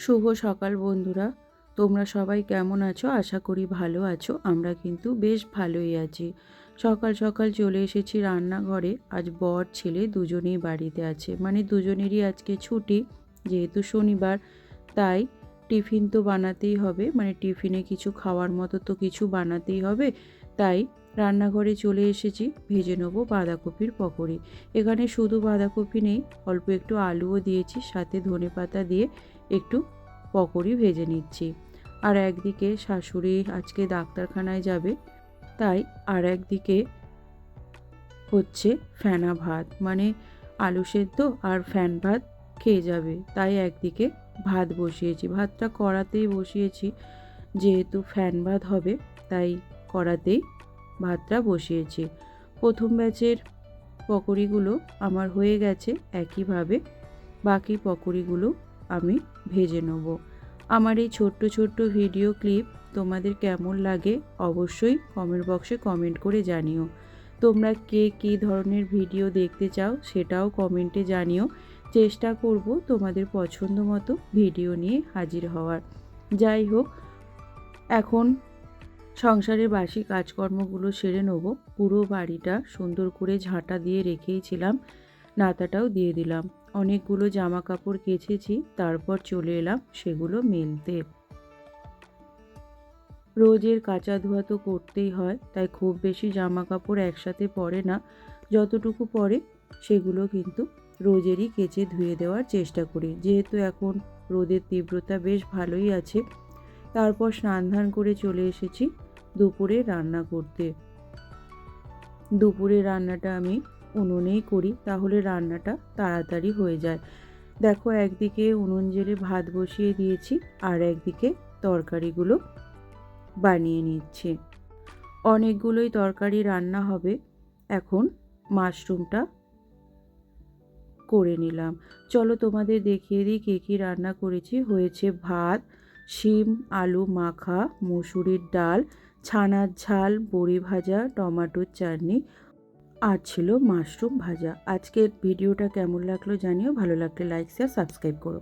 শুভ সকাল বন্ধুরা, তোমরা সবাই কেমন আছো? আশা করি ভালো আছো। আমরা কিন্তু বেশ ভালোই আছি। সকাল সকাল চলে এসেছি রান্নাঘরে। আজ বর ছেলে দুজনেই বাড়িতে আছে, মানে দুজনেরই আজকে ছুটি, যেহেতু শনিবার। তাই টিফিন তো বানাতেই হবে, মানে টিফিনে কিছু খাওয়ার মতো তো কিছু বানাতেই হবে। তাই রান্নাঘরে চলে এসেছি, ভেজে নেবো বাঁধাকপির পকোড়ি। এখানে শুধু বাঁধাকপি নেই, অল্প একটু আলুও দিয়েছি, সাথে ধনেপাতা দিয়ে একটু পকোড়ি ভেজে নিচ্ছি। আর একদিকে শাশুড়ি আজকে ডাক্তারখানায় যাবে, তাই আর একদিকে হচ্ছে ফেনা ভাত, মানে আলু সেদ্ধ আর ফ্যান ভাত খেয়ে যাবে। তাই একদিকে ভাত বসিয়েছি, ভাতটা কড়াতেই বসিয়েছি, যেহেতু ফ্যান ভাত হবে তাই কড়াতেই ভাতটা বসিয়েছি। প্রথম ব্যাচের পকোড়িগুলো আমার হয়ে গেছে, একইভাবে বাকি পকোড়িগুলো আমি ভেজে নেব। আমার এই ছোট্ট ছোট্ট ভিডিও ক্লিপ তোমাদের কেমন লাগে অবশ্যই কমেন্ট বক্সে কমেন্ট করে জানিও। তোমরা কে কী ধরনের ভিডিও দেখতে চাও সেটাও কমেন্টে জানিও। চেষ্টা করব তোমাদের পছন্দ মতো ভিডিও নিয়ে হাজির হওয়ার। যাই হোক, এখন সংসারের বাসি কাজকর্মগুলো সেরে নেব। পুরো বাড়িটা সুন্দর করে ঝাঁটা দিয়ে রেখেইছিলাম, নাতাটাও দিয়ে দিলাম। অনেকগুলো জামা কাপড় কেচেছি, তারপর চলে এলাম সেগুলো মেলতে। রোজের কাচা ধোয়া তো করতেই হয়, তাই খুব বেশি জামা কাপড় একসাথে পরে না। যতটুকু পরে সেগুলো কিন্তু রোজেরই কেচে ধুয়ে দেওয়ার চেষ্টা করি, যেহেতু এখন রোদের তীব্রতা বেশ ভালোই আছে। তারপর স্নান ধান করে চলে এসেছি দুপুরে রান্না করতে। দুপুরে রান্নাটা আমি উনুনেই করি, তাহলে রান্নাটা তাড়াতাড়ি হয়ে যায়। দেখো, একদিকে উনুন জেলে ভাত বসিয়ে দিয়েছি, আর একদিকে তরকারিগুলো বানিয়ে নিচ্ছি। অনেকগুলোই তরকারি রান্না হবে। এখন মাশরুমটা করে নিলাম। চলো তোমাদের দেখিয়ে দিই কী কী রান্না করেছি। হয়েছে ভাত, শিম আলু মাখা, মুসুরির ডাল, ছানার ঝাল, বড়ি ভাজা, টমেটোর চাটনি, আর ছিল মাশরুম ভাজা। আজকের ভিডিওটা কেমন লাগলো জানিও। ভালো লাগলে লাইক শেয়ার সাবস্ক্রাইব করো।